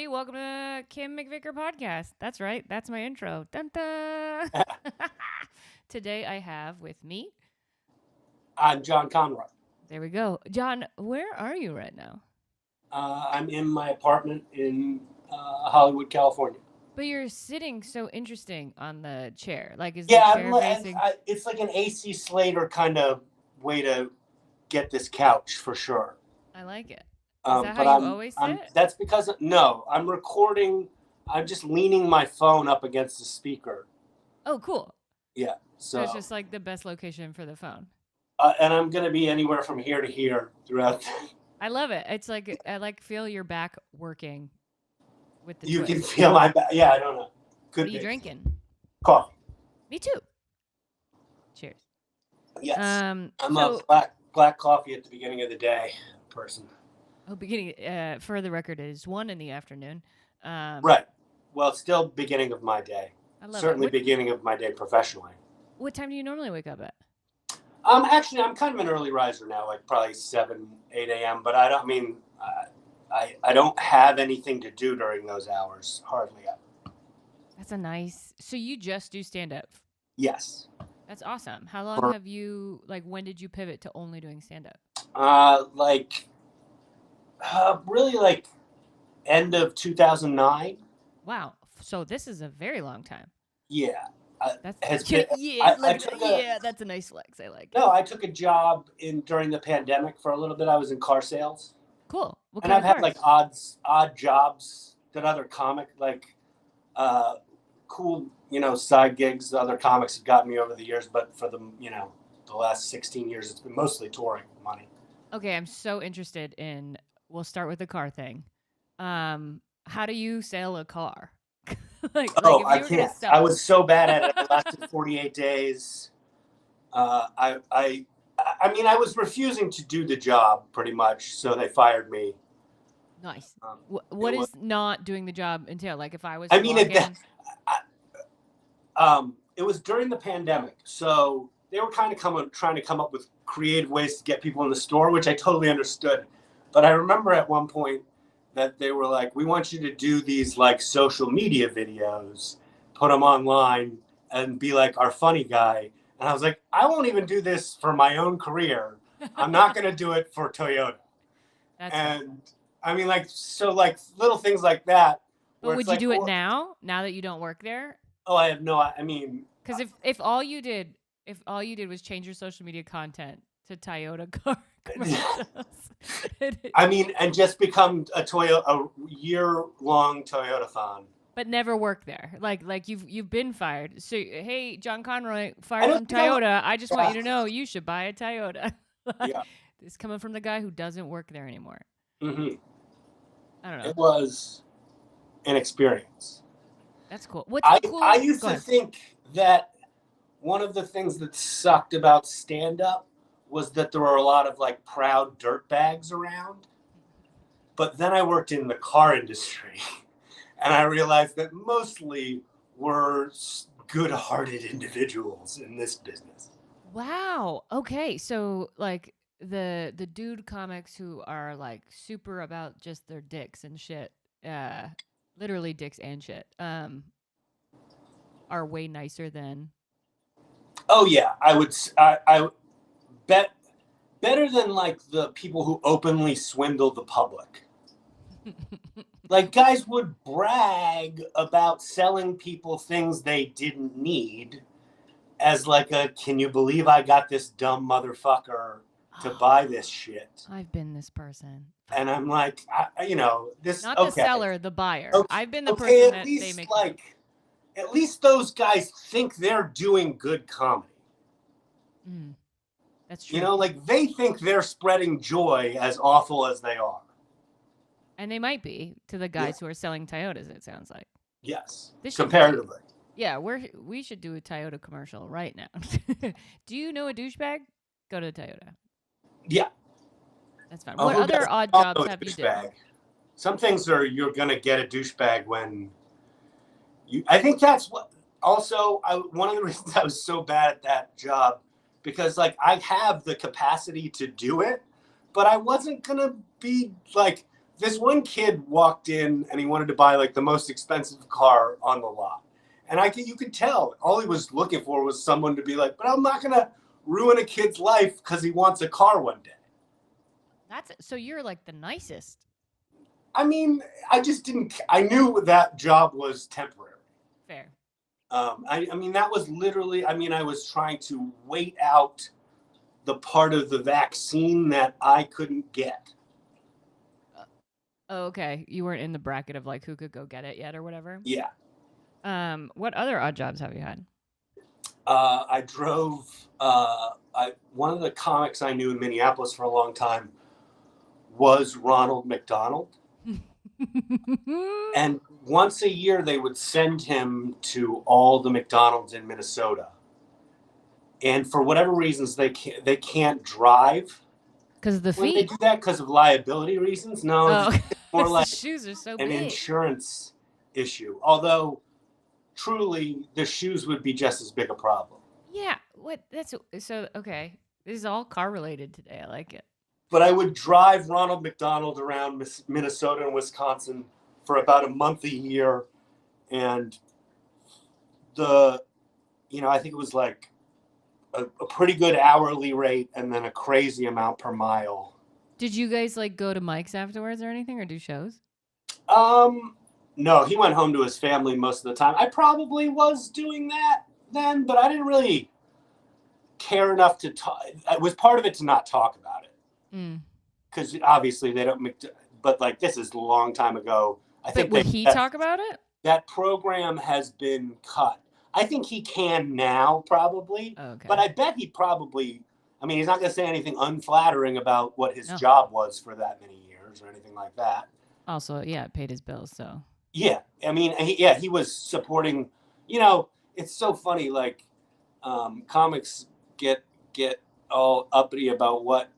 everybody. Welcome to Kim McVicar podcast. That's right. That's my intro. Dun dun. Today I have with me. I'm John Conroy. There we go. John, where are you right now? I'm in my apartment in Hollywood, California. But you're sitting so interesting on the chair. Like, is the Yeah, chair facing? it's like an AC Slater kind of way to get this couch for sure. I like it. Is that But how you always sit? That's because no, I'm recording. I'm just leaning my phone up against the speaker. Oh, cool. Yeah, So it's just like the best location for the phone. And I'm gonna be anywhere from here to here throughout. I love it. It's like I feel your back working with the You twist. can feel my back. Yeah, I don't know. What are you drinking? Coffee. Me too. Cheers. Yes. I'm so, a black coffee at the beginning of the day person. Oh, beginning. For the record, it is 1 p.m. Right. Well, still beginning of my day. I love Certainly it. beginning of my day professionally. What time do you normally wake up at? Actually, I'm kind of an early riser now, like probably 7, 8 a.m. But I don't mean I don't have anything to do during those hours, hardly ever. That's a nice. So you just do stand up? Yes. That's awesome. How long have you when did you pivot to only doing stand up? Really like end of 2009. Wow. So this is a very long time. Yeah. That's a nice flex. I like it. No, I took a job during the pandemic for a little bit. I was in car sales. Cool. What and kind I've of had cars? odd jobs that other cool, side gigs other comics have gotten me over the years, but for the last 16 years it's been mostly touring money. Okay, I'm so interested in we'll start with the car thing. How do you sell a car? I can't. I was so bad at it. It lasted 48 days. I was refusing to do the job pretty much, so they fired me. Nice. What is not doing the job entail? Like if I was it was during the pandemic, so they were kind of trying to come up with creative ways to get people in the store, which I totally understood. But I remember at one point that they were like, we want you to do these like social media videos, put them online and be like our funny guy. And I was like, I won't even do this for my own career. I'm not going to do it for Toyota. Little things like that. But would you do it now that you don't work there? Oh, I have no, because if all you did was change your social media content to Toyota car commercials. And just become a year-long Toyota fan. But never work there. Like you've been fired. So hey, John Conroy, fired from Toyota. I just want you to know you should buy a Toyota. Yeah. It's coming from the guy who doesn't work there anymore. Mm-hmm. I don't know. It was an experience. That's cool. I used to think that one of the things that sucked about stand-up was that there were a lot of like proud dirtbags around. But then I worked in the car industry and I realized that mostly were good-hearted individuals in this business. Wow. Okay. So like the dude comics who are like super about just their dicks and shit, literally dicks and shit, are way nicer than. Oh yeah, I bet better than like the people who openly swindle the public. Like guys would brag about selling people things they didn't need as like can you believe I got this dumb motherfucker to buy this shit? I've been this person. And I'm like, this. Not the seller, the buyer. Okay, I've been the person that they make. At least those guys think they're doing good comedy. That's true. They think they're spreading joy as awful as they are. And they might be to the guys who are selling Toyotas, it sounds like. Yes, comparatively. We should do a Toyota commercial right now. Do you know a douchebag? Go to Toyota. Yeah. That's fine. What other odd jobs have you done? Some things you're going to get a douchebag when I think that's what also one of the reasons I was so bad at that job, because like I have the capacity to do it, but I wasn't going to be like this one kid walked in and he wanted to buy like the most expensive car on the lot. And you could tell all he was looking for was someone to be like, but I'm not going to ruin a kid's life because he wants a car one day. So you're like the nicest. I mean, I knew that job was temporary. Fair. I mean, that was literally, I was trying to wait out the part of the vaccine that I couldn't get. Okay. You weren't in the bracket of like who could go get it yet or whatever? Yeah. What other odd jobs have you had? I drove, one of the comics I knew in Minneapolis for a long time was Ronald McDonald. And once a year they would send him to all the McDonald's in Minnesota. And for whatever reasons, they can't drive. Because of the feet? When they do that because of liability reasons? No, it's more like the shoes are so an big. insurance issue. Although, truly, the shoes would be just as big a problem. Yeah. Okay. This is all car related today. I like it. But I would drive Ronald McDonald around Minnesota and Wisconsin for about a month a year. And I think it was like a pretty good hourly rate and then a crazy amount per mile. Did you guys like go to Mike's afterwards or anything or do shows? No, he went home to his family most of the time. I probably was doing that then, but I didn't really care enough to talk. It was part of it to not talk about it. Because obviously they don't but like this is a long time ago. Would he talk about it? That program has been cut. I think he can now probably. Okay. But I bet he probably, he's not going to say anything unflattering about what his job was for that many years or anything like that. Also, yeah, it paid his bills, so. Yeah. He was supporting, it's so funny, like comics get all uppity about what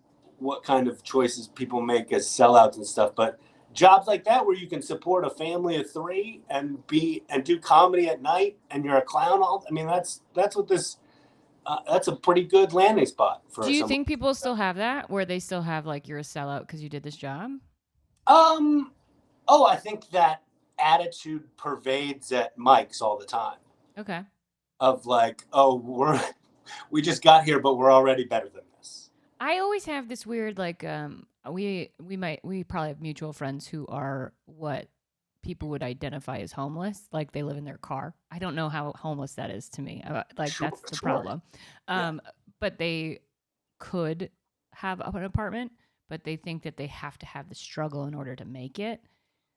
kind of choices people make as sellouts and stuff, but jobs like that where you can support a family of 3 and do comedy at night and you're a clown that's what this that's a pretty good landing spot for. Do you think people still have that where they still have like you're a sellout because you did this job? I think that attitude pervades at Mike's all the time. Okay. Of like, we just got here but we're already better than this. I always have this weird like we probably have mutual friends who are what people would identify as homeless, like they live in their car. I don't know how homeless that is to me. That's the problem. But they could have an apartment, but they think that they have to have the struggle in order to make it.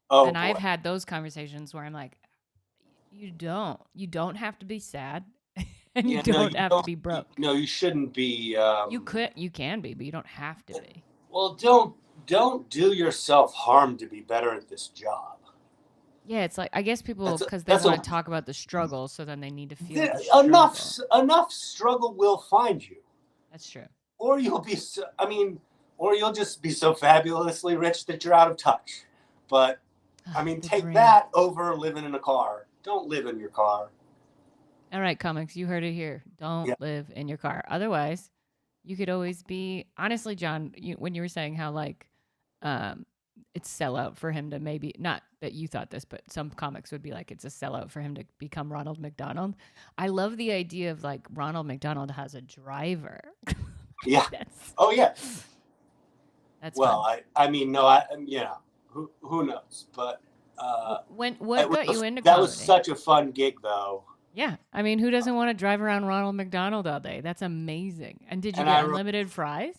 And I've had those conversations where I'm like, you don't have to be sad. And you don't have to be broke. No, you shouldn't be. You can be, but you don't have to be. Well, don't do yourself harm to be better at this job. Yeah, it's like I guess people because they want to talk about the struggle, so then they need to feel the enough struggle will find you. That's true. Or you'll just be so fabulously rich that you're out of touch. But take that over living in a car. Don't live in your car. All right, comics, you heard it here. Don't live in your car. Otherwise, you could always be honestly, John. When you were saying how like, it's sellout for him to maybe not that you thought this, but some comics would be like it's a sellout for him to become Ronald McDonald. I love the idea of like Ronald McDonald has a driver. Yeah. Oh yeah. That's well. Fun. Who knows? But what got you into comedy? That was such a fun gig, though. Yeah, who doesn't want to drive around Ronald McDonald all day? That's amazing. And did you get unlimited fries?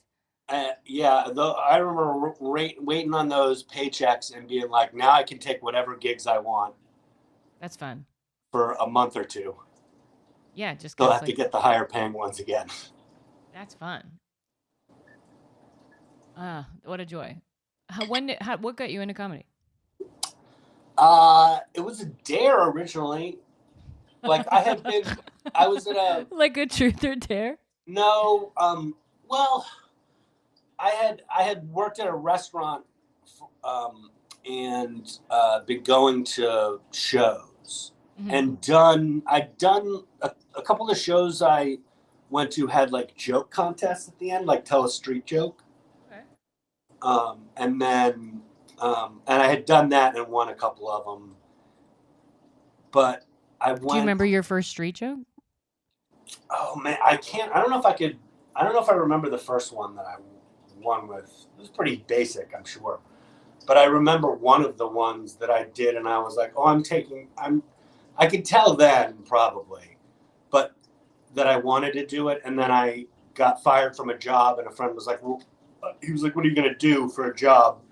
Yeah, I remember waiting on those paychecks and being like, now I can take whatever gigs I want. That's fun. For a month or 2. Yeah, just they'll have to get the higher paying ones again. That's fun. What a joy. What got you into comedy? It was a dare originally. Like I was at a like a truth or dare. No, well, I had worked at a restaurant, and been going to shows, and I'd done a couple of shows I went to had like joke contests at the end, like tell a street joke. Okay. And then And I had done that and won a couple of them. But I Do you went, remember your first street show? oh man, I can't, I don't know if I could, I don't know if I remember the first one that I won with. It was pretty basic, I'm sure. But I remember one of the ones that I did, and I was like, oh, I could tell then probably, but that I wanted to do it. And then I got fired from a job, and a friend was like, well, he was like, what are you going to do for a job?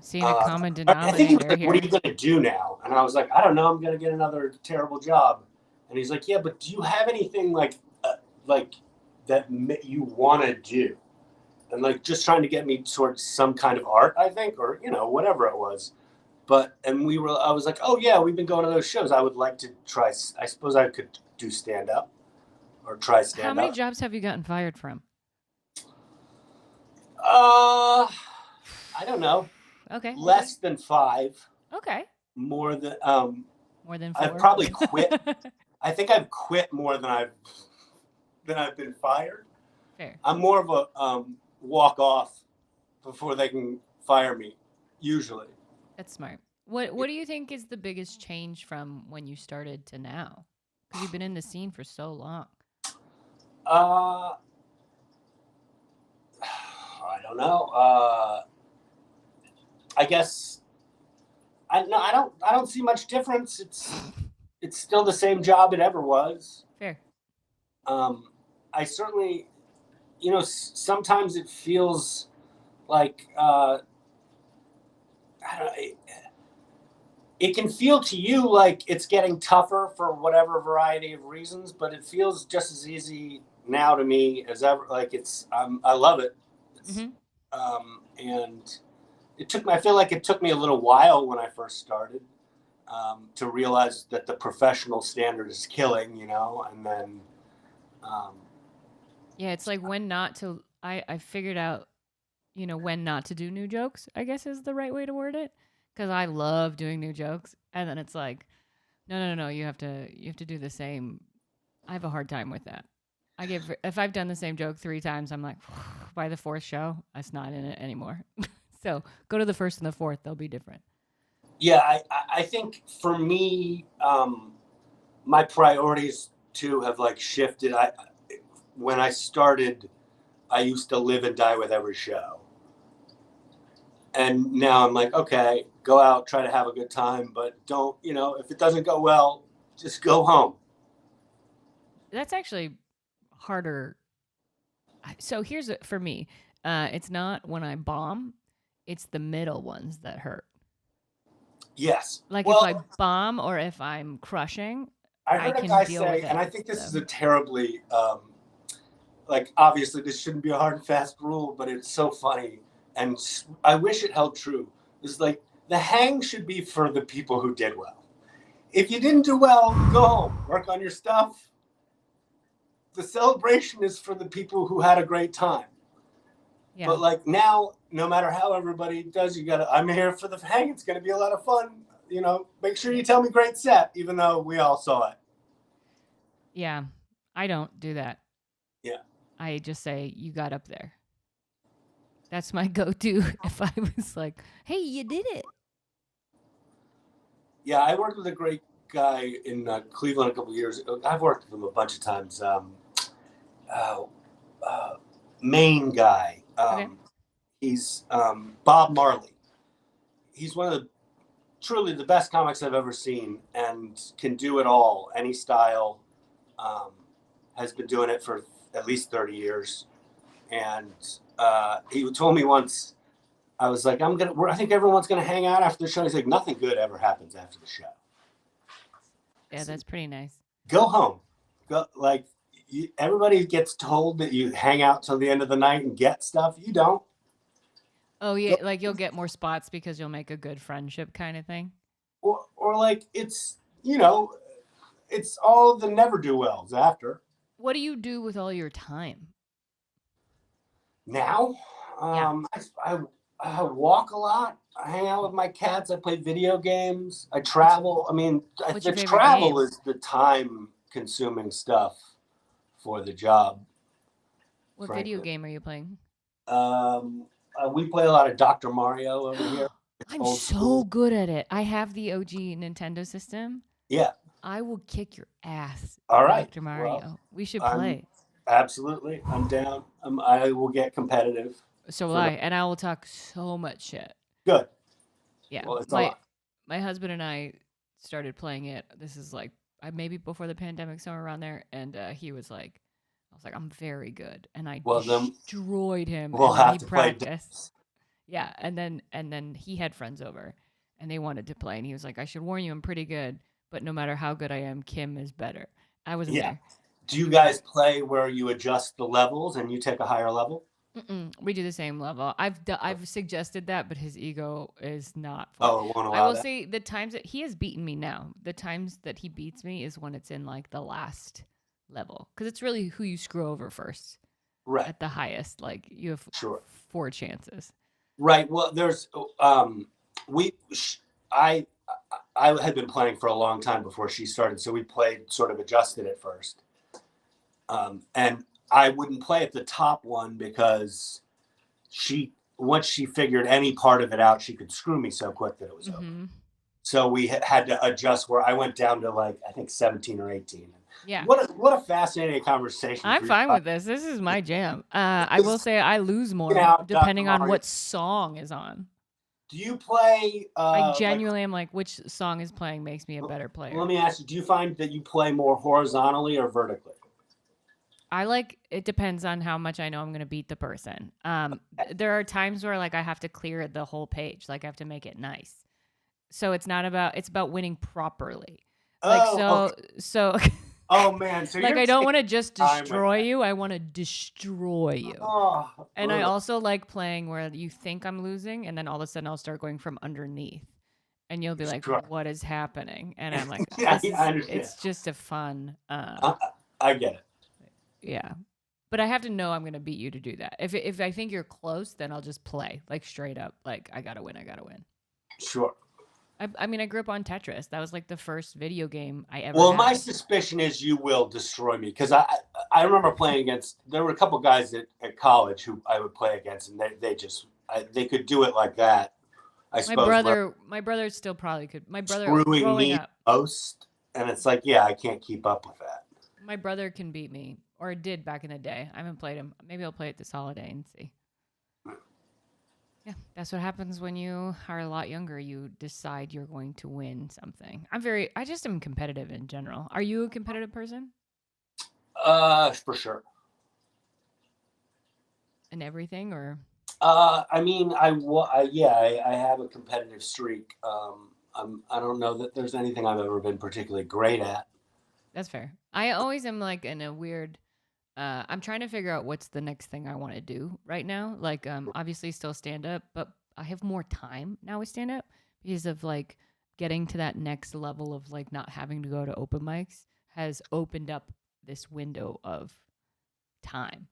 Seeing a common I think he was denominator like, what are you here. going to do now? And I was like, I don't know. I'm going to get another terrible job. And he's like, yeah, but do you have anything like that you want to do? And like just trying to get me towards some kind of art, I think, or, whatever it was. I was like, oh yeah, we've been going to those shows. I would like to try, I suppose I could do stand up or try How stand many up. jobs have you gotten fired from? I don't know. Okay. Less than 5, Okay. more than, More than I've 4. probably quit. I think I've quit more than I've been fired. Fair. I'm more of a walk off before they can fire me, usually. That's smart. What do you think is the biggest change from when you started to now? Because you've been in the scene for so long. Uh, I don't know. I guess I don't see much difference. It's still the same job it ever was. Fair. I certainly, sometimes it feels like I don't, it can feel to you like it's getting tougher for whatever variety of reasons, but it feels just as easy now to me as ever. Like I love it. Mm-hmm. And I feel like it took me a little while when I first started to realize that the professional standard is killing, and then. Yeah, it's like when not to. I figured out, when not to do new jokes, I guess is the right way to word it. Because I love doing new jokes, and then it's like, no, you have to do the same. I have a hard time with that. If I've done the same joke 3 times, I'm like, by the 4th show, it's not in it anymore. So go to the 1st and the 4th; they'll be different. Yeah, I think for me, my priorities too have like shifted. When I started, I used to live and die with every show. And now I'm like, okay, go out, try to have a good time, but don't, if it doesn't go well, just go home. That's actually harder. So here's for me. It's not when I bomb; it's the middle ones that hurt. Yes. Like if I Well, bomb or if I'm crushing, I I heard a can guy deal with say, and it. I think this So is a terribly, like, obviously this shouldn't be a hard and fast rule, but it's so funny. And I wish it held true. It's like the hang should be for the people who did well. If you didn't do well, go home, work on your stuff. The celebration is for the people who had a great time. yeah, But like now, no matter how everybody does, I'm here for the hang. It's gonna be a lot of fun. Make sure yeah, you tell me great set, even though we all saw it. yeah. I don't do that. Yeah. I just say you got up there. That's my go-to. If I was like, "Hey, you did it." Yeah, I worked with a great guy in Cleveland a couple of years ago. I've worked with him a bunch of times. Uh, uh, Maine guy. Okay. He's Bob Marley. He's one of truly the best comics I've ever seen, and can do it all, any style. Um, has been doing it for at least 30 years, and he told me once. I was like, I think everyone's gonna hang out after the show. He's like, nothing good ever happens after the show. I Yeah, said, that's pretty nice. go home. Go like everybody gets told that you hang out till the end of the night and get stuff. You don't. Oh Go, yeah, like you'll get more spots because you'll make a good friendship kind of thing. or like it's all the never do wells after. What do you do with all your time? Now, Yeah. I walk a lot. I hang out with my cats. I play video games. I travel. I mean, What's the your favorite travel game? is the time consuming stuff for the job, What video frankly. game are you playing? We play a lot of Dr. Mario over here. I'm old so school. good at it. I have the OG Nintendo system. Yeah. I will kick your ass, All right. Dr. Well, Mario. We should I'm play. absolutely. I'm down. I will get competitive So will for I, that. and I will talk so much shit. Good. Yeah, Well, it's a my lot. my husband and I started playing it. This is like maybe before the pandemic, somewhere around there, and he was like, I was like, I'm very good, and I Well, then destroyed him, we'll and then have he to play practiced. doubles. Yeah, and then he had friends over, and they wanted to play, and he was like, I should warn you, I'm pretty good, but no matter how good I am, Kim is better. I wasn't Yeah. there. Do you guys play where you adjust the levels and you take a higher level? We do the same level. I've suggested that, but his ego is not for it. Oh, it won't I allow will that. say the times that he has beaten me now, the times that he beats me is when it's in like the last level, because it's really who you screw over first Right. at the highest. Like you have Sure. 4 chances. Right. Well, there's we I I had been playing for a long time before she started, so we played sort of adjusted at first. And I wouldn't play at the top one because she once she figured any part of it out, she could screw me so quick that it was over. Mm-hmm. So we had to adjust where I went down to like I think 17 or 18. Yeah. What a fascinating conversation. I'm For fine with this. This is my jam. I will say I lose more Dr. depending on Mario. what song is on. Do you play I like genuinely am like, which song is playing makes me a better player. let me ask you, do you find that you play more horizontally or vertically? I like it depends on how much I know I'm going to beat the person. There are times where like I have to clear the whole page, like I have to make it nice. So it's about winning properly. Like Oh, okay. so Oh man, so like you're I don't taking want to just time with destroy that. you, I want to destroy you. Oh, And I also like playing where you think I'm losing and then all of a sudden I'll start going from underneath. And you'll be like, sure. "What is happening?" And I'm like, Yeah, I understand. it's just a fun I get it. yeah. But I have to know I'm going to beat you to do that. If I think you're close, then I'll just play like straight up. Like I gotta win. I gotta win. Sure. I mean, I grew up on Tetris. That was like the first video game I ever Well, had. my suspicion is you will destroy me because I remember playing against. There were a couple guys at college who I would play against, and they just they could do it like that. I suppose. My brother still probably could. My brother Screwing growing me up, most, and it's like, yeah, I can't keep up with that. my brother can beat me, or did back in the day. I haven't played him. Maybe I'll play it this holiday and see. Yeah, that's what happens when you are a lot younger. You decide you're going to win something. I just am competitive in general. Are you a competitive person? For sure. In everything, or? I mean, I have a competitive streak. I don't know that there's anything I've ever been particularly great at. That's fair. I always am like in a weird. I'm trying to figure out what's the next thing I want to do right now. Like, obviously still stand up, but I have more time now with stand up because of like getting to that next level of like not having to go to open mics has opened up this window of time.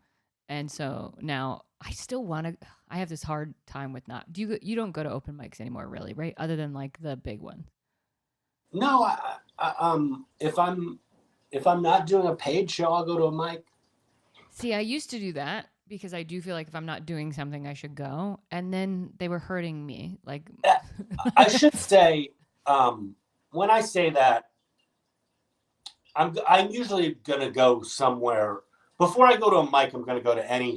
And so now I still want to. I have this hard time with not. You don't go to open mics anymore, really, right? Other than like the big ones. No, if I'm not doing a paid show, I'll go to a mic. See, I used to do that because I do feel like if I'm not doing something, I should go. And then they were hurting me. Like, I should say, when I say that, I'm usually gonna go somewhere before I go to a mic. I'm gonna go to any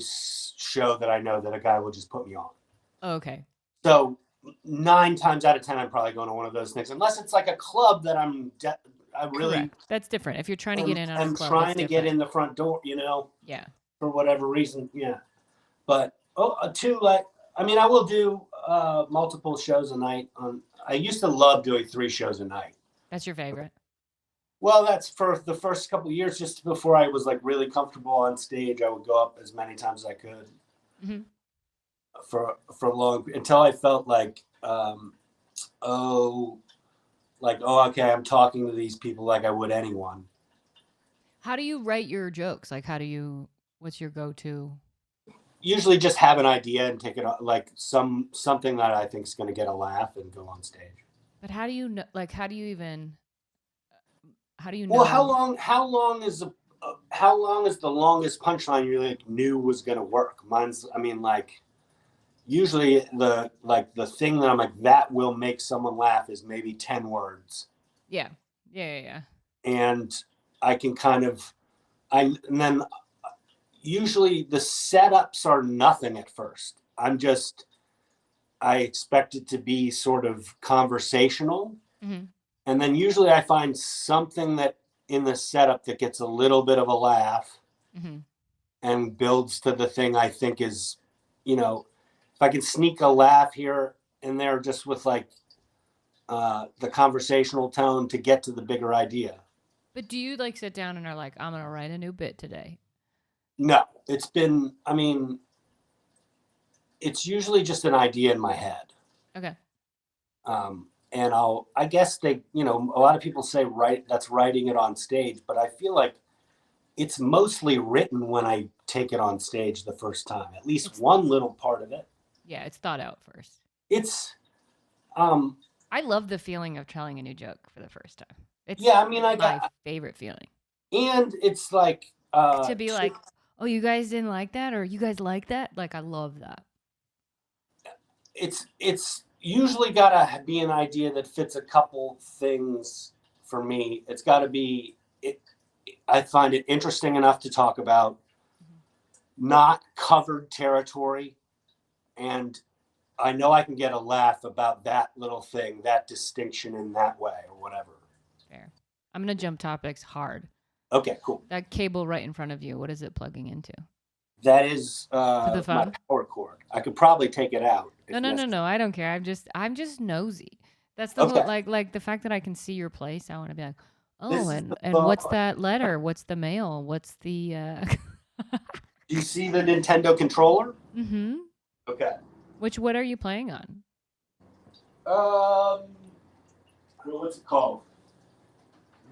show that I know that a guy will just put me on. okay. So 9 times out of 10, I'm probably going to one of those things, unless it's like a club that I really Correct. That's different. If you're trying to get in on a am club, trying that's to get different. in the front door, Yeah. for whatever reason. Yeah. But two, like, I mean, I will do multiple shows a night. I used to love doing 3 shows a night. That's your favorite. Well, that's for the first couple of years, just before I was like really comfortable on stage. I would go up as many times as I could Mm-hmm. for long until I felt like, okay, I'm talking to these people like I would anyone. How do you write your jokes? Like, what's your go-to? Usually just have an idea and take it like something that I think is going to get a laugh and go on stage. But how do you know? Like, how do you know? Well, how long is the longest punchline you like knew was going to work? Mine's, I mean, like, usually the thing that I'm like, that will make someone laugh is maybe 10 words. Yeah. Yeah. And I can kind of, and then usually the setups are nothing at first. I expect it to be sort of conversational. Mm-hmm. And then usually I find something that in the setup that gets a little bit of a laugh Mm-hmm. and builds to the thing I think is, if I can sneak a laugh here and there just with like the conversational tone to get to the bigger idea. But do you like sit down and are like, I'm going to write a new bit today? No, it's usually just an idea in my head. Okay. And I guess a lot of people say that's writing it on stage, but I feel like it's mostly written when I take it on stage the first time, at least one little part of it. Yeah, it's thought out first. It's, I love the feeling of telling a new joke for the first time. It's my favorite feeling. And it's like, to be like, oh, you guys didn't like that? Or you guys like that? Like, I love that. It's usually got to be an idea that fits a couple things for me. It's got to be, I find it interesting enough to talk about, not covered territory. And I know I can get a laugh about that little thing, that distinction in that way or whatever. Fair. I'm going to jump topics hard. Okay, cool. That cable right in front of you, what is it plugging into? That is the phone? my power cord. I could probably take it out. No. I don't care. I'm just nosy. That's the whole, like the fact that I can see your place. I want to be like, oh, and what's that letter? What's the mail? What's the? Do you see the Nintendo controller? Mm-hmm. Okay. What are you playing on? What's it called?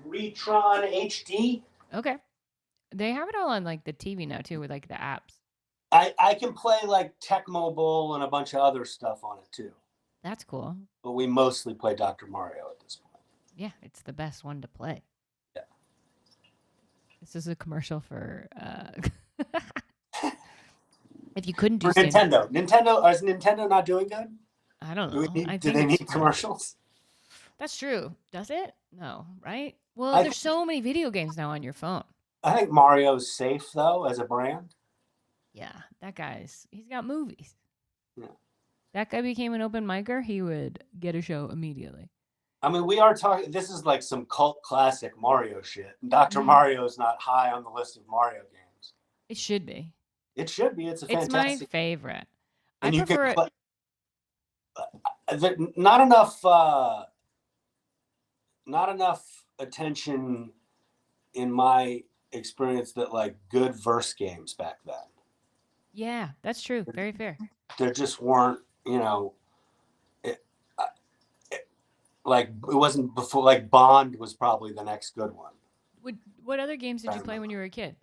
Retron HD. Okay. They have it all on like the TV now too, with like the apps. I can play like Tecmo Bowl and a bunch of other stuff on it too. That's cool. But we mostly play Dr. Mario at this point. Yeah, it's the best one to play. Yeah. This is a commercial for if you couldn't do Nintendo. Is Nintendo not doing good? I don't know. Do they need commercials? That's true. Does it? No, right? Well, there's so many video games now on your phone. I think Mario's safe though as a brand. Yeah, he's got movies. Yeah. That guy became an open micer, he would get a show immediately. I mean, we are talking, this is like some cult classic Mario shit. Dr. Mario is not high on the list of Mario games. It should be. It should be. It's fantastic. It's my favorite. And I prefer it. Not enough attention in my experience that like good verse games back then. Yeah, that's true. Very fair. There just weren't, like it wasn't before. Like Bond was probably the next good one. What other games did you play when you were a kid?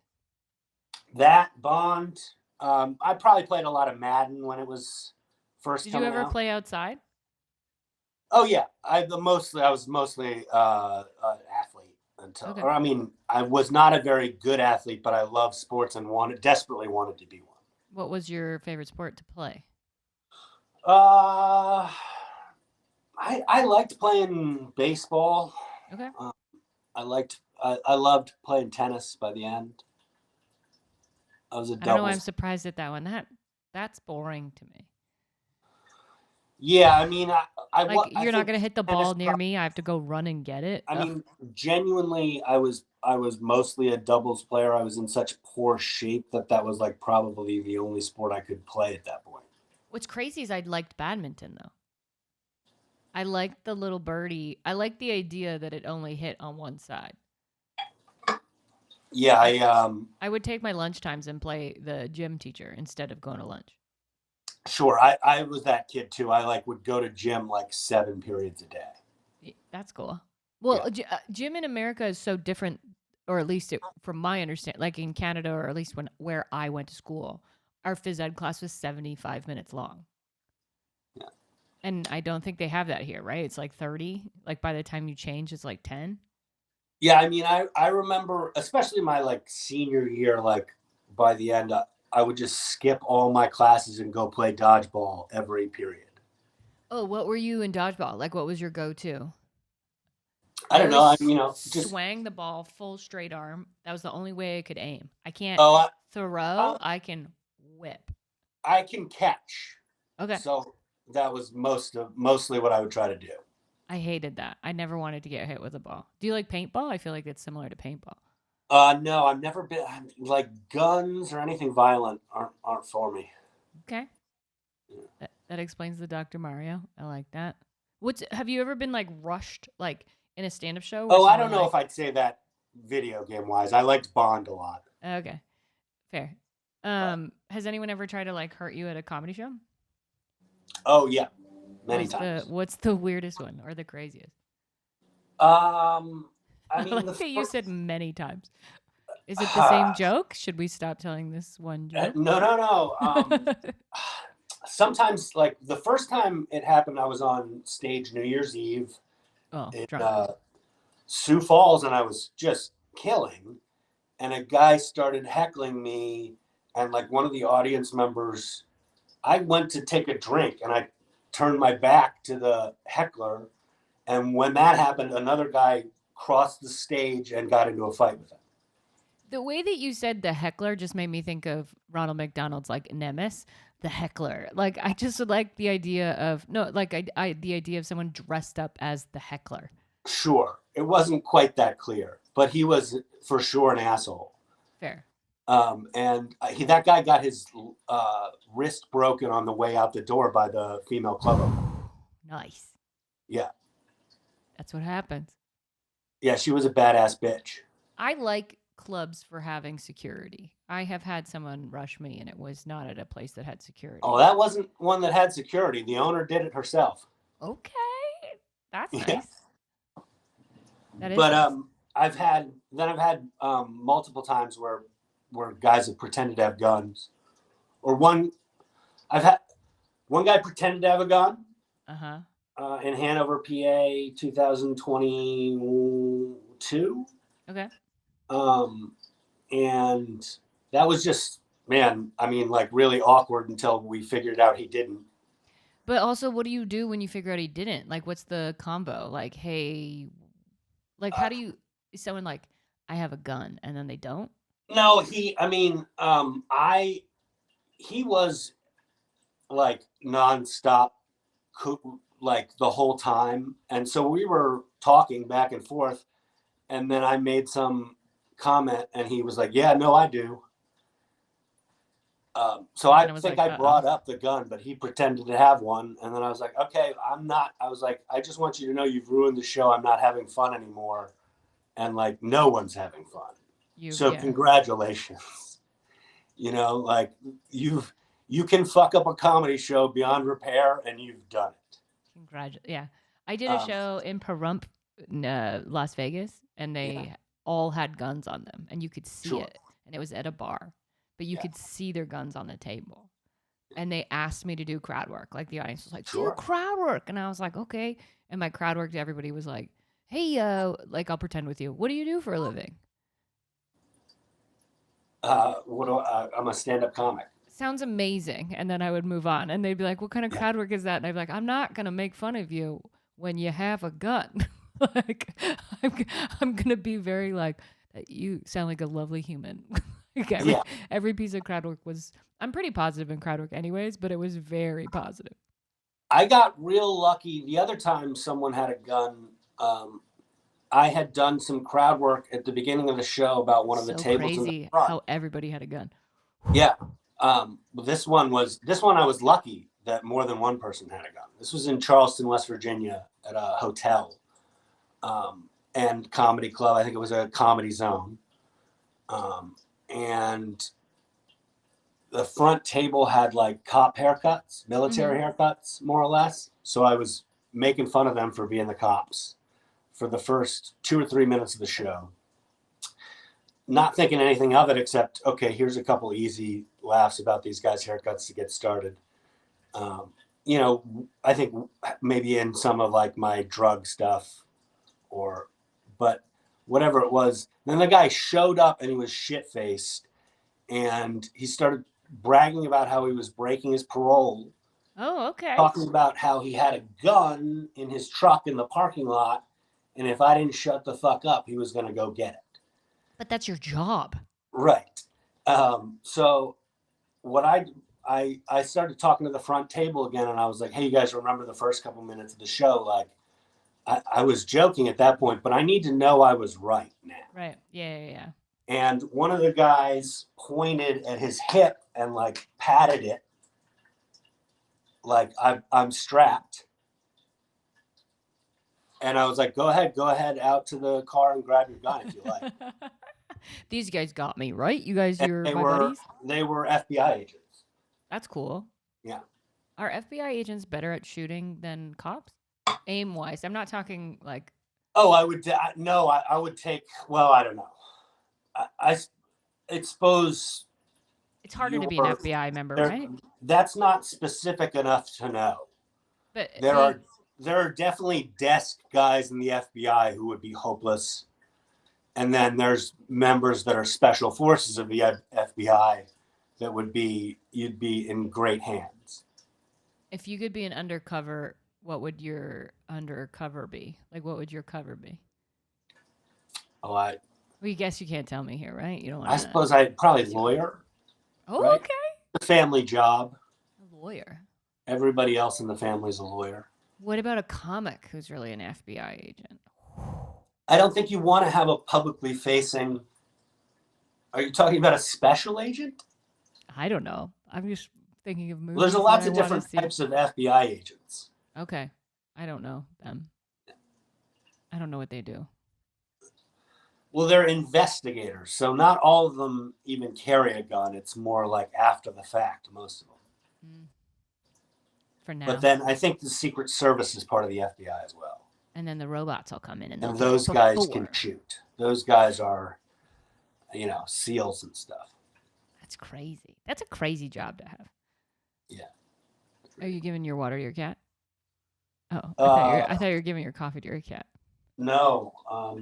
That Bond. I probably played a lot of Madden when it was first. Did you ever play outside? Oh yeah, I was mostly an athlete until. Okay. Or I mean, I was not a very good athlete, but I loved sports and desperately wanted to be one. What was your favorite sport to play? I liked playing baseball. Okay. I loved playing tennis by the end. I was a double. I don't know why I'm surprised at that one. That's boring to me. Yeah, I mean, you're not gonna hit the ball near me. I have to go run and get it. I mean, genuinely, I was mostly a doubles player. I was in such poor shape that was like probably the only sport I could play at that point. What's crazy is I liked badminton though. I liked the little birdie. I liked the idea that it only hit on one side. Yeah, I would take my lunch times and play the gym teacher instead of going to lunch. Sure, I was that kid too. I would go to gym like 7 periods a day. That's cool. Well, yeah. Gym in America is so different, or at least from my understanding, like in Canada, or at least where I went to school, our phys ed class was 75 minutes long. Yeah. And I don't think they have that here, right? It's like 30. Like by the time you change, it's like 10. Yeah, I mean, I remember, especially my like senior year, like by the end, I would just skip all my classes and go play dodgeball every period. Oh, what were you in dodgeball? Like, what was your go-to? I I don't know. always Just swang the ball full straight arm. That was the only way I could aim. I can't oh, throw. I can whip. I can catch. Okay. So that was mostly what I would try to do. I hated that. I never wanted to get hit with a ball. Do you like paintball? I feel like it's similar to paintball. No, I've never been like guns or anything violent aren't for me. Okay. That explains the Dr. Mario. I like that. What's have you ever been like rushed like in a stand-up show where Oh, I don't someone know like if I'd say that video game wise. I liked Bond a lot. okay, fair. But, Has anyone ever tried to like hurt you at a comedy show? oh yeah, many times. What's the weirdest one or the craziest? I I mean like the that you first, said many times. Is it the same joke? Should we stop telling this one joke? no. Sometimes like the first time it happened, I was on stage New Year's Eve Oh, in drunk. Sioux Falls, and I was just killing. And a guy started heckling me, and like one of the audience members, I went to take a drink, and I turned my back to the heckler, and when that happened, another guy crossed the stage and got into a fight with him. The way that you said the heckler just made me think of Ronald McDonald's like Nemesis, the heckler. Like I just like the idea of no, like I the idea of someone dressed up as the heckler. Sure, it wasn't quite that clear, but he was for sure an asshole. Fair. That guy got his wrist broken on the way out the door by the female club owner. Nice. Yeah, That's what happens. yeah, she was a badass bitch. I like clubs for having security. I have had someone rush me and it was not at a place that had security. Oh, that wasn't one that had security. The owner did it herself. Okay. That's Yeah. nice. That is But nice. I've had multiple times where guys have pretended to have guns, or I've had one guy pretended to have a gun Uh-huh. in Hanover, PA, 2022. Okay. And that was just, man, I mean, like really awkward until we figured out he didn't. But also, what do you do when you figure out he didn't? Like, what's the combo? Like, hey, like, how do you? Is someone like, I have a gun, and then they don't? No, he was like nonstop, like the whole time. And so we were talking back and forth. And then I made some comment and he was like, yeah, no, I do. So I think I brought up the gun, but he pretended to have one. And then I was like, okay, I'm not. I was like, I just want you to know you've ruined the show. I'm not having fun anymore. And like, no one's having fun. Congratulations. Like you can fuck up a comedy show beyond repair and you've done it. Yeah. I did a show in Pahrump, Las Vegas, and they all had guns on them and you could see it. And it was at a bar. But you could see their guns on the table. And they asked me to do crowd work. Like the audience was like, do crowd work. And I was like, okay. And my crowd work to everybody was like, hey, like I'll pretend with you. What do you do for a living? I'm a stand-up comic. Sounds amazing. And then I would move on. And they'd be like, what kind of crowd work is that? And I'd be like, I'm not going to make fun of you when you have a gun. Like, I'm going to be very like, you sound like a lovely human. Every piece of crowd work was, I'm pretty positive in crowd work anyways, but it was very positive. I got real lucky. The other time someone had a gun, I had done some crowd work at the beginning of the show about one of the tables in the front. How everybody had a gun. Yeah. This one I was lucky that more than one person had a gun. This was in Charleston, West Virginia at a hotel and comedy club. I think it was a Comedy Zone. And the front table had like cop haircuts, military haircuts, more or less. So I was making fun of them for being the cops for the first 2 or 3 minutes of the show. Not thinking anything of it except, okay, here's a couple easy laughs about these guys' haircuts to get started. I think maybe in some of like my drug stuff but whatever it was. Then the guy showed up and he was shit-faced and he started bragging about how he was breaking his parole, Oh, okay. talking about how he had a gun in his truck in the parking lot, and if I didn't shut the fuck up, he was going to go get it. But that's your job. Right. So what I started talking to the front table again, and I was like, hey, you guys remember the first couple minutes of the show? Like, I was joking at that point, but I need to know I was right now. Right. Yeah. And one of the guys pointed at his hip and like patted it like I'm strapped. And I was like, go ahead out to the car and grab your gun if you like. These guys got me, right? You guys, you're my buddies? They were FBI agents. That's cool. Yeah. Are FBI agents better at shooting than cops? Aim-wise. I'm not talking like... Oh, I would take, well, I don't know. I suppose... It's harder to be an FBI member, right? That's not specific enough to know. But there are definitely desk guys in the FBI who would be hopeless. And then there's members that are special forces of the FBI that you'd be in great hands. If you could be an undercover, what would your undercover be? Like, what would your cover be? Oh, well, you guess you can't tell me here, right? You don't want. I suppose I'd probably lawyer. Oh, right? Okay. The family job. A lawyer. Everybody else in the family's a lawyer. What about a comic who's really an FBI agent? I don't think you want to have a publicly facing. Are you talking about a special agent? I don't know. I'm just thinking of movies. Well, there's lots of different types of FBI agents. Okay. I don't know them. I don't know what they do. Well, they're investigators, so not all of them even carry a gun. It's more like after the fact, most of them. For now. But then I think the Secret Service is part of the FBI as well. And then the robots will come in and those guys can shoot. Those guys are, SEALs and stuff. That's crazy. That's a crazy job to have. Yeah. Are you giving your water to your cat? Oh, I thought you were giving your coffee to your cat. No,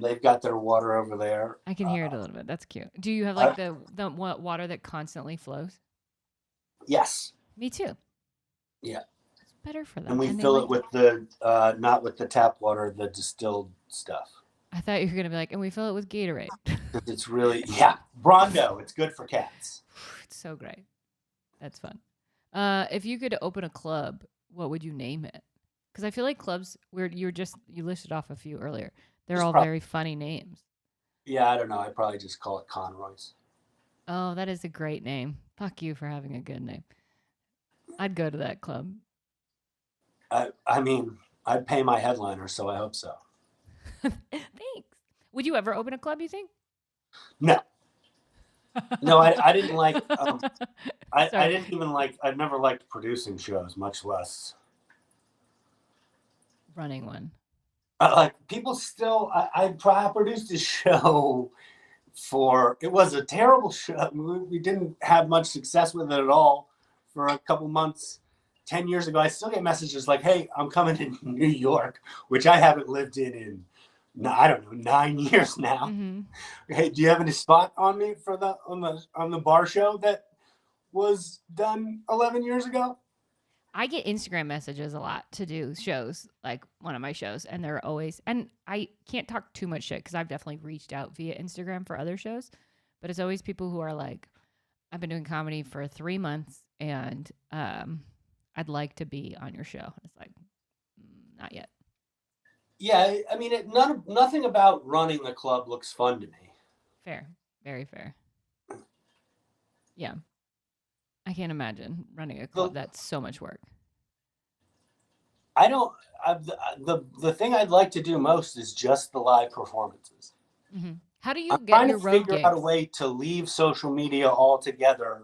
they've got their water over there. I can hear it a little bit. That's cute. Do you have like the water that constantly flows? Yes. Me too. Yeah. It's better for them. And we fill it with the, not with the tap water, the distilled stuff. I thought you were going to be like, and we fill it with Gatorade. It's really, Brondo. It's good for cats. It's so great. That's fun. If you could open a club, what would you name it? Because I feel like clubs, you listed off a few earlier. They're all very funny names. Yeah, I don't know. I'd probably just call it Conroy's. Oh, that is a great name. Fuck you for having a good name. I'd go to that club. I mean, I'd pay my headliner, so I hope so. Thanks. Would you ever open a club, you think? No. No, I didn't like, I didn't even like, I've never liked producing shows, much less running one. Like people still, I produced a show it was a terrible show. We didn't have much success with it at all for a couple months. 10 years ago, I still get messages like, hey, I'm coming to New York, which I haven't lived in, I don't know, 9 years now. Mm-hmm. Hey, do you have any spot on me for on the bar show that was done 11 years ago? I get Instagram messages a lot to do shows, like one of my shows, and they're always, and I can't talk too much shit because I've definitely reached out via Instagram for other shows, but it's always people who are like, I've been doing comedy for 3 months and I'd like to be on your show. And it's like, not yet. Yeah, I mean, nothing about running the club looks fun to me. Fair, very fair. Yeah. I can't imagine running a club. That's so much work. The thing I'd like to do most is just the live performances. Mm-hmm. How do you get your road gigs? I'm trying to figure out a way to leave social media altogether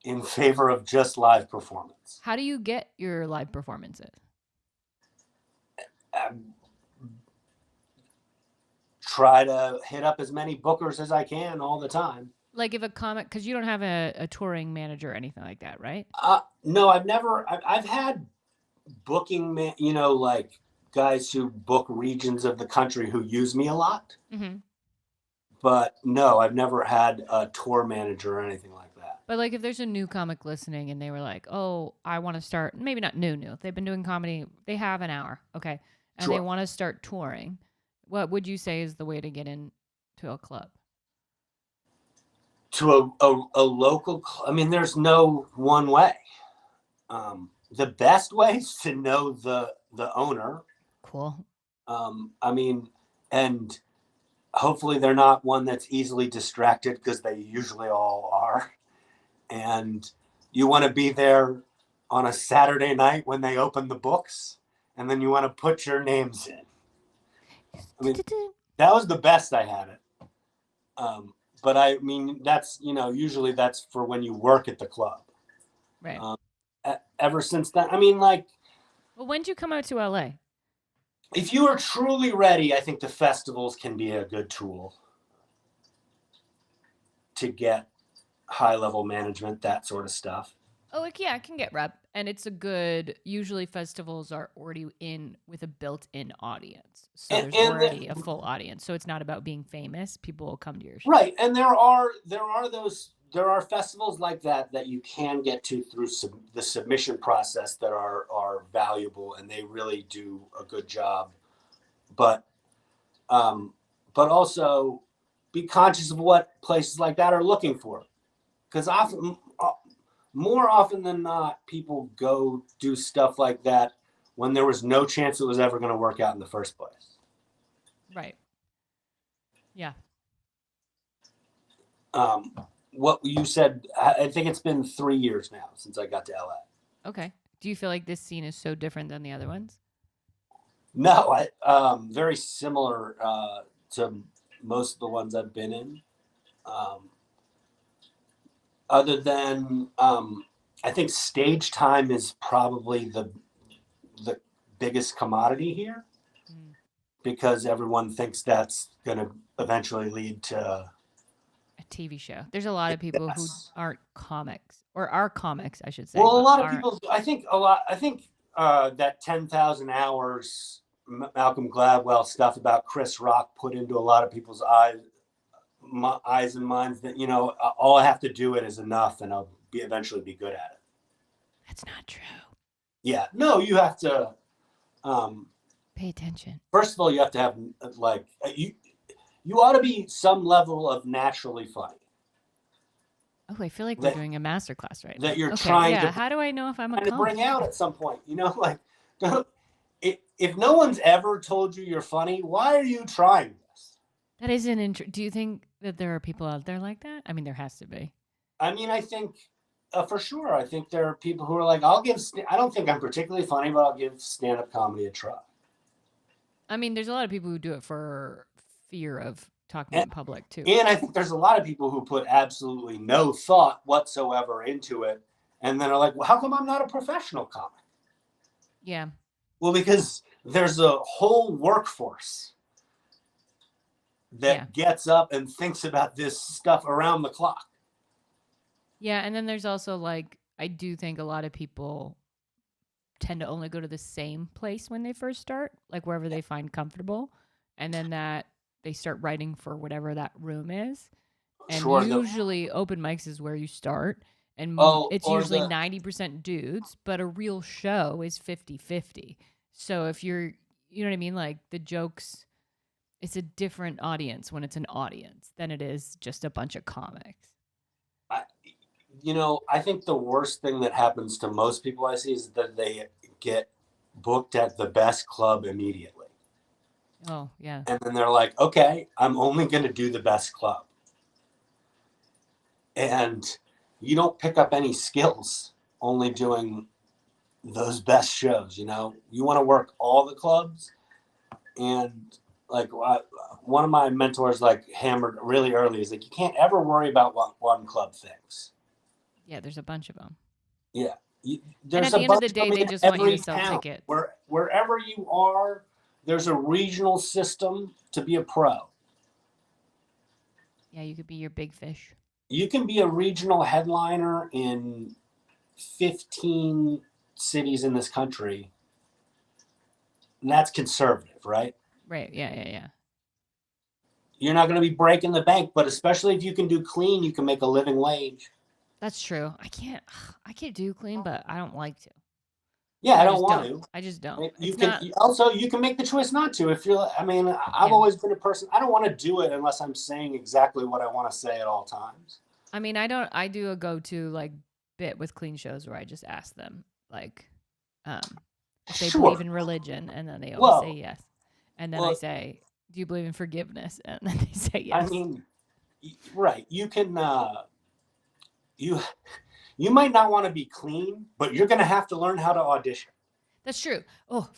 in favor of just live performance. How do you get your live performances? Try to hit up as many bookers as I can all the time. Like if a comic, because you don't have a touring manager or anything like that, right? No, I've had booking, like guys who book regions of the country who use me a lot. Mm-hmm. But no, I've never had a tour manager or anything like that. But like if there's a new comic listening and they were like, "Oh, I want to start," maybe not new. They've been doing comedy, they have an hour, okay, and they Sure. want to start touring. What would you say is the way to get into a club? To a local, I mean, there's no one way. The best way is to know the owner. Cool. I mean, and hopefully they're not one that's easily distracted because they usually all are. And you want to be there on a Saturday night when they open the books, and then you want to put your names in. I mean, that was the best I had it. But I mean, that's, usually that's for when you work at the club. Right. Ever since then, I mean, like, Well, when did you come out to LA? if you are truly ready, I think the festivals can be a good tool to get high level management, that sort of stuff. Oh, like, yeah, I can get rep. And it's a good, usually festivals are already in with a built in audience. So there's already a full audience. So it's not about being famous. People will come to your show. Right. And there are festivals like that you can get to through the submission process that are valuable, and they really do a good job. But also be conscious of what places like that are looking for. Because more often than not, people go do stuff like that when there was no chance it was ever going to work out in the first place. Right. Yeah. What you said, I think it's been 3 years now since I got to LA. Okay. Do you feel like this scene is so different than the other ones? No, very similar to most of the ones I've been in. Other than, I think stage time is probably the biggest commodity here, because everyone thinks that's going to eventually lead to a TV show. There's a lot of people who aren't comics, or are comics, I should say. Well, a lot of people, I think that 10,000 hours Malcolm Gladwell stuff about Chris Rock put into a lot of people's eyes and minds that, all I have to do it is enough and I'll eventually be good at it. That's not true. Yeah. No, you have to pay attention. First of all, you have to have you ought to be some level of naturally funny. Oh, I feel like we're doing a masterclass right now. That you're trying to. How do I know if I'm to bring out at some point? If no one's ever told you you're funny, why are you trying this? That is an do you think that there are people out there like that? I mean, there has to be. I mean, I think for sure. I think there are people who are like, I don't think I'm particularly funny, but I'll give stand-up comedy a try. I mean, there's a lot of people who do it for fear of talking in public too. And I think there's a lot of people who put absolutely no thought whatsoever into it, and then are like, well, how come I'm not a professional comic? Yeah. Well, because there's a whole workforce that gets up and thinks about this stuff around the clock. Yeah, and then there's also I do think a lot of people tend to only go to the same place when they first start, like wherever they find comfortable, and then that they start writing for whatever that room is. And usually open mics is where you start, and it's usually 90% dudes, but a real show is 50-50. So if you're, you know what I mean? Like the jokes, it's a different audience when it's an audience than it is just a bunch of comics. I think the worst thing that happens to most people I see is that they get booked at the best club immediately. Oh, yeah. And then they're like, okay, I'm only going to do the best club. And you don't pick up any skills only doing those best shows. You want to work all the clubs. And one of my mentors hammered really early is you can't ever worry about what one club thinks. Yeah, there's a bunch of them. Yeah. And at the end of the day, they just want you to sell tickets. Wherever you are, there's a regional system to be a pro. Yeah, you could be your big fish. You can be a regional headliner in 15 cities in this country. And that's conservative, right? Right. Yeah. You're not going to be breaking the bank, but especially if you can do clean, you can make a living wage. That's true. I can't do clean, but I don't like to. Yeah, I I don't just want don't. to. I just don't. You It's can not. also you can make the choice not to if you're. I mean, I've Yeah. always been a person. I don't want to do it unless I'm saying exactly what I want to say at all times. I mean, I don't. I do a go-to like bit with clean shows where I just ask them like, if they believe Sure. in religion, and then they always say Well, yes, and then I well, say, "Do you believe in forgiveness?" And then they say I yes. mean, right. You can. You you might not want to be clean, but you're going to have to learn how to audition. That's true. Oh,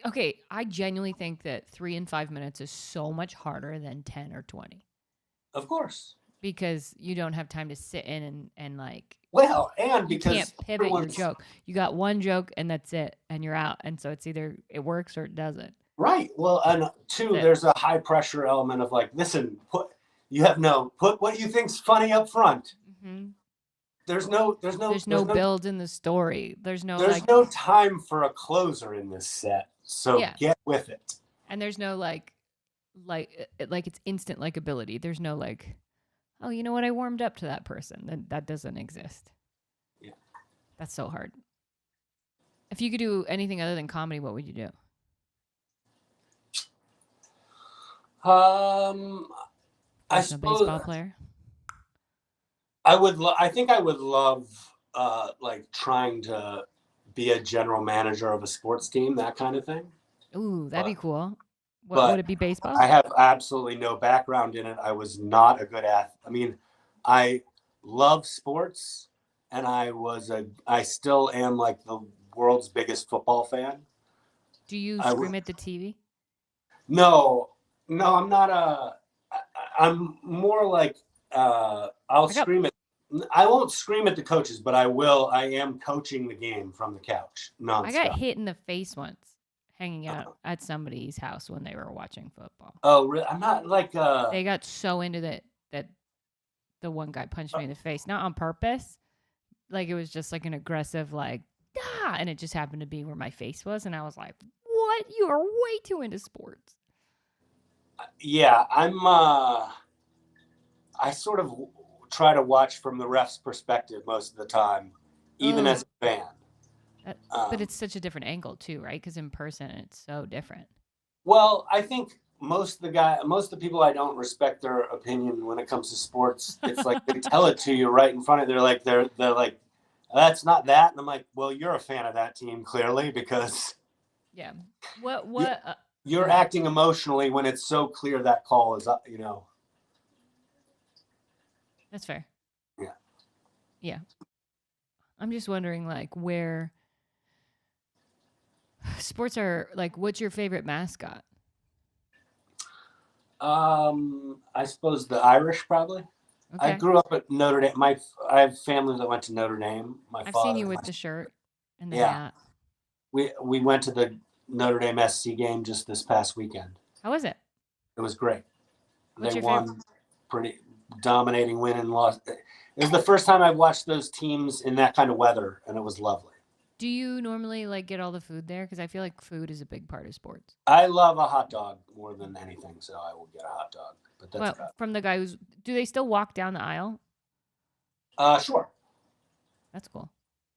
okay. I genuinely think that 3 and 5 minutes is so much harder than 10 or 20 Of course. because you don't have time to sit in and like, Well, and you can't because pivot your everyone's joke. You got one joke and that's it, and you're out. And so it's either it works or it doesn't. right. Well, and two, That's it. there's a high pressure element of like, listen, put what you think's funny up front. Hmm. There's There's no build in the story. There's no there's like, no time for a closer in this set. So yeah, get with it. and there's no like it's instant likability. There's no like, oh, you know what? I warmed up to that person. That doesn't exist. Yeah. That's so hard. If you could do anything other than comedy, what would you do? I Professional suppose baseball player. I think I would love like trying to be a general manager of a sports team, that kind of thing. Ooh, that'd be But cool. What would but it be? Baseball? I have absolutely no background in it. I was not a good athlete. I mean, I love sports, and I still am like the world's biggest football fan. Do you I w- scream at the TV? no, no, I'm not a. I'm more like I'll I got scream at. I won't scream at the coaches, but I will. I am coaching the game from the couch I got nonstop. hit in the face once, hanging out at somebody's house when they were watching football. Oh, really? I'm not like They got so into that the one guy punched me in the face, not on purpose. Like it was just like an aggressive like ah, and it just happened to be where my face was, and I was like, "What? You are way too into sports." yeah. I sort of try to watch from the ref's perspective most of the time, even Oh, as a fan. but Um, it's such a different angle too, right? Because in person, it's so different. well, I think most of the people I don't respect their opinion when it comes to sports. It's like they tell it to you right in front of. They're like, that's not that, and I'm like, well, you're a fan of that team clearly because Yeah. What? you, What? Go you're ahead. acting emotionally when it's so clear that call is up. That's fair. Yeah. Yeah. I'm just wondering, like, where sports are. Like, what's your favorite mascot? I suppose the Irish probably. I Okay. grew up at Notre Dame. I have family that went to Notre Dame. My I've seen father, you with the shirt and the yeah. hat. We went to the Notre Dame SC game just this past weekend. How was it? It was great. What's They your favorite? won, pretty dominating win and lost. It was the first time I've watched those teams in that kind of weather, and it was lovely. Do you normally like get all the food there? Because I feel like food is a big part of sports. I love a hot dog more than anything, so I will get a hot dog. But that's Well, about. from the guy who's, do they still walk down the aisle? Sure. That's cool.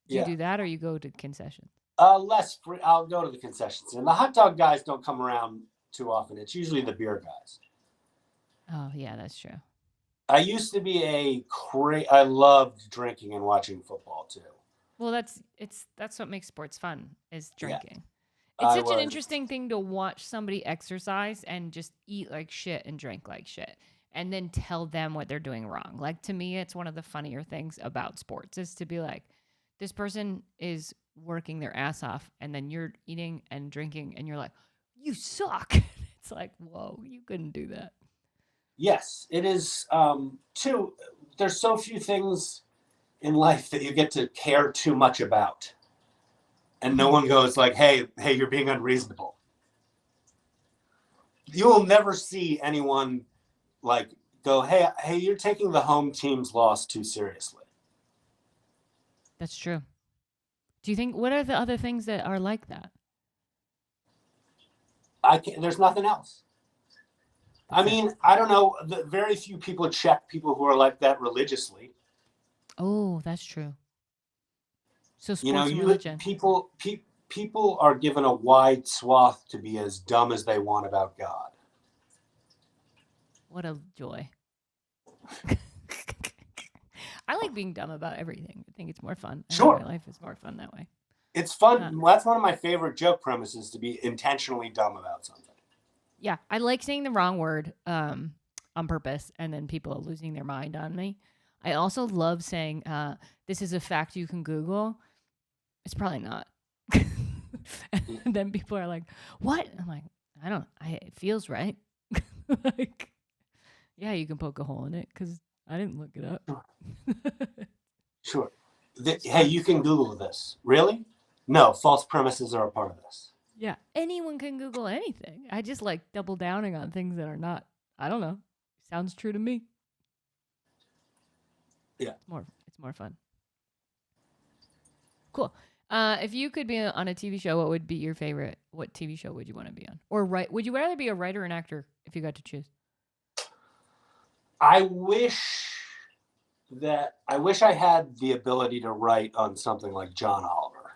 Do you Yeah. do that or you go to concessions? Less free. I'll go to the concessions, and the hot dog guys don't come around too often. It's usually the beer guys. Oh, yeah, that's true. I used to be I loved drinking and watching football too. Well, that's what makes sports fun is Yeah, drinking. It's I such an was. interesting thing to watch somebody exercise and just eat like shit and drink like shit and then tell them what they're doing wrong. Like to me, it's one of the funnier things about sports is to be like, this person is working their ass off and then you're eating and drinking and you're like, you suck. It's like, whoa, you couldn't do that. Yes, it is. Too. There's so few things in life that you get to care too much about, and no Mhm. one goes like, "Hey, you're being unreasonable." You will never see anyone like go, "Hey, you're taking the home team's loss too seriously." That's true. Do you think, what are the other things that are like that? I can't. There's nothing else. I That's it. mean, I don't know. Very few people check people who are like that religiously. Oh, that's true. So You know, sports and religion. people are given a wide swath to be as dumb as they want about God. What a joy. I like being dumb about everything. I think it's more fun. I think my Sure, life is more fun that way. it's Uh, fun. That's one of my favorite joke premises, to be intentionally dumb about something. yeah, I like saying the wrong word on purpose and then people losing their mind on me. I also love saying, this is a fact you can Google. It's probably not. And then people are like, what? I'm like, I don't, it feels right. Like, yeah, you can poke a hole in it because I didn't look it up. Sure. Sure. It's Hey, fun. you can Google this. Really? No, false premises are a part of this. Yeah, anyone can Google anything. I just like double downing on things that are not. I don't know. Sounds true to me. Yeah. It's more fun. Cool. If you could be on a TV show, what would be your favorite? What TV show would you want to be on? Or write? Would you rather be a writer or an actor if you got to choose? I wish I had the ability to write on something like John Oliver.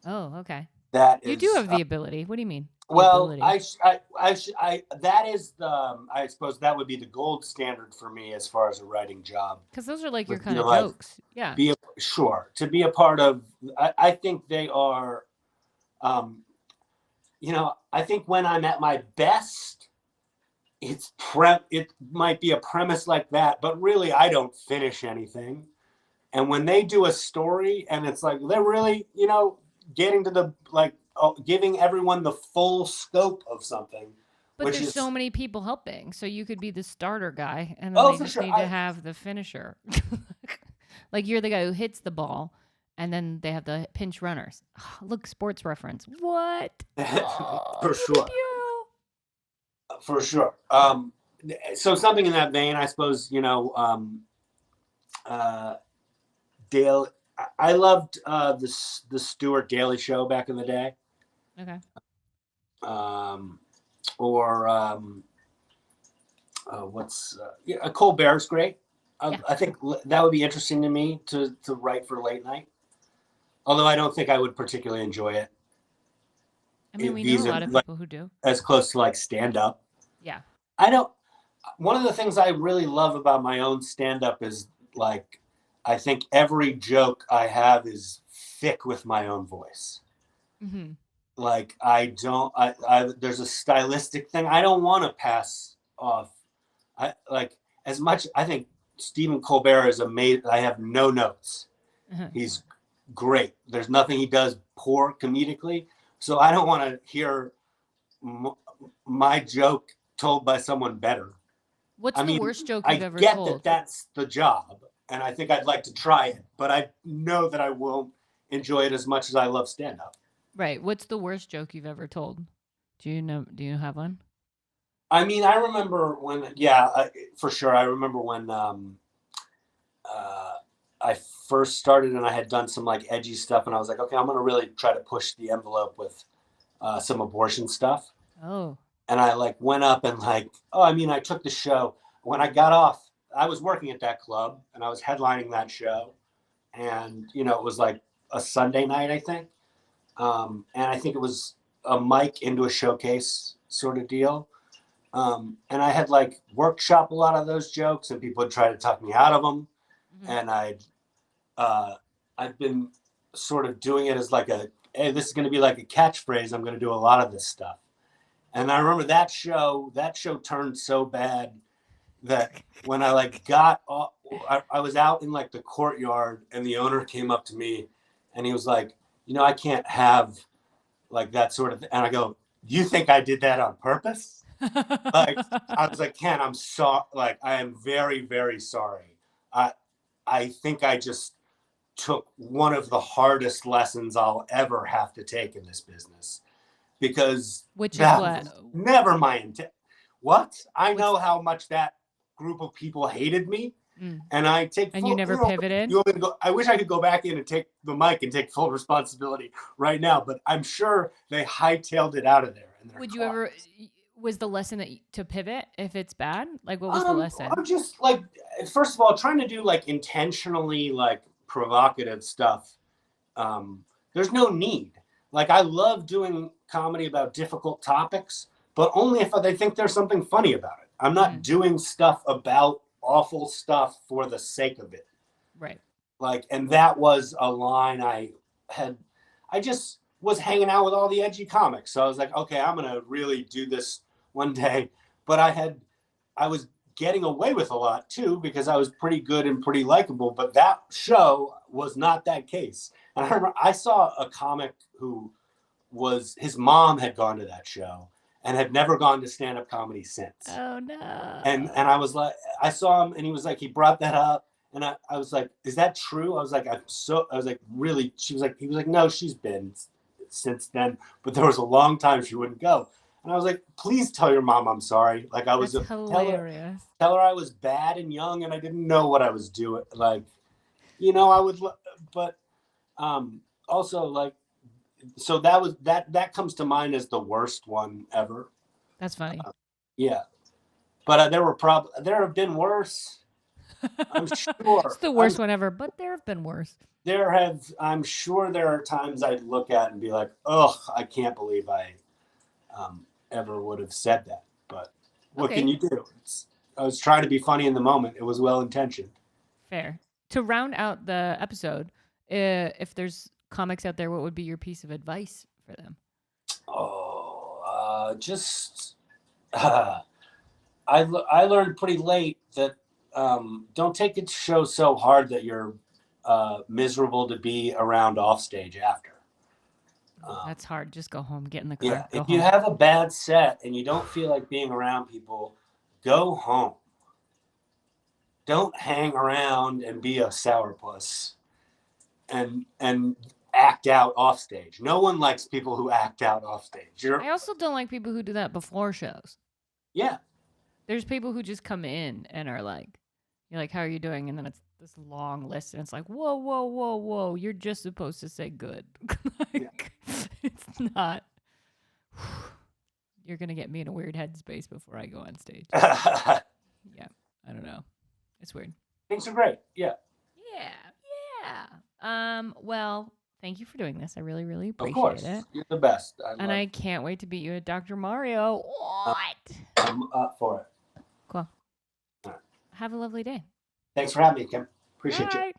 Oh, okay. That You do is have the ability. What do you mean? The well, ability. that is the I suppose that would be the gold standard for me as far as a writing job. Because those are like your With kind your of life, jokes. Yeah. sure, to be a part of. I think they are. Um, I think when I'm at my best, it might be a premise like that, but really I don't finish anything. And when they do a story and it's like they're really, getting to the like giving everyone the full scope of something, But which there's so is many people helping. So you could be the starter guy and then oh they for just sure. need to have the finisher. Like you're the guy who hits the ball and then they have the pinch runners. Look, sports reference. What? Oh, For look at sure, you. for sure. So something in that vein, I suppose. Uh, Dale, I loved the Stewart Daily Show back in the day. Okay. Or what's yeah, Colbert's great. Yeah. I think that would be interesting to me to write for late night. Although I don't think I would particularly enjoy it. I mean, we know a These are lot of like people who do. as close to like stand up. Yeah. I don't. One of the things I really love about my own stand up is like I think every joke I have is thick with my own voice. Mm-hmm. Like I don't. There's a stylistic thing I don't want to pass off. I like as much. I think Stephen Colbert is amazing. I have no notes. Uh-huh. He's great. There's nothing he does poor comedically. So I don't want to hear my joke told by someone better. What's I the mean, worst joke you've I ever get that told? that's the job, and I think I'd like to try it, but I know that I won't enjoy it as much as I love stand up. Right. What's the worst joke you've ever told? Do you know? Do you have one? I mean, I remember when, yeah, for sure. I remember when uh, I first started and I had done some like edgy stuff, and I was like, okay, I'm going to really try to push the envelope with some abortion stuff. Oh. And I like went up and like, oh, I mean, I took the show. When I got off, I was working at that club and I was headlining that show. And, it was like a Sunday night, I think. And I think it was a mic into a showcase sort of deal. And I had like workshop a lot of those jokes and people would try to talk me out of them. Mm-hmm. And I've been sort of doing it as like hey, this is going to be like a catchphrase. I'm going to do a lot of this stuff. And I remember that show turned so bad that when I like got off, I was out in like the courtyard and the owner came up to me and he was like, I can't have like that sort of thing. And I go, you think I did that on purpose? Like, I was like, Ken, I'm sorry. Like, I am very, very sorry. I think I just took one of the hardest lessons I'll ever have to take in this business. Because Which is that what? was never my intent. What? I know how much that group of people hated me. And I take and you never pivoted. I wish I could go back in and take the mic and take full responsibility right now, but I'm sure they hightailed it out of there. In their Would car. you ever? Was the lesson to pivot if it's bad? Like, what was the lesson? I'm just like, first of all, trying to do like intentionally like provocative stuff. There's no need. Like, I love doing comedy about difficult topics, but only if they think there's something funny about it. I'm not doing stuff about awful stuff for the sake of it. Right. Like, and that was a line I just was hanging out with all the edgy comics. So I was like, okay, I'm going to really do this one day. But I was getting away with a lot too, because I was pretty good and pretty likable. But that show was not that case. And I remember I saw a comic who his mom had gone to that show and had never gone to stand-up comedy since. Oh no. And I was like, I saw him and he was like, he brought that up. And I was like, is that true? I was like, really? He was like, no, she's been since then, but there was a long time she wouldn't go. And I was like, please tell your mom I'm sorry. Like, I was hilarious. Tell her I was bad and young and I didn't know what I was doing. Like, I would, but also like, so that comes to mind as the worst one ever. That's funny. Yeah. But there have been worse. I'm sure. It's the worst one ever, but there have been worse. I'm sure there are times I'd look at and be like, oh, I can't believe I ever would have said that. But what can you do? I was trying to be funny in the moment. It was well-intentioned. Fair. To round out the episode, if there's comics out there, what would be your piece of advice for them? I learned pretty late that don't take a show so hard that you're miserable to be around off stage after. That's hard. Just go home, get in the car. Yeah, if you have a bad set and you don't feel like being around people, go home. Don't hang around and be a sourpuss and act out off stage. No one likes people who act out off stage. I also don't like people who do that before shows. Yeah. There's people who just come in and are like, you're like, how are you doing? And then it's this long list and it's like, whoa, whoa, whoa, whoa. You're just supposed to say good. It's not. You're going to get me in a weird headspace before I go on stage. Yeah. I don't know. It's weird. Things are great. Yeah. Yeah. Well, thank you for doing this. I really, really appreciate it. Of course. You're the best. I can't wait to beat you at Dr. Mario. What? I'm up for it. Cool. Have a lovely day. Thanks for having me, Kim. Appreciate you.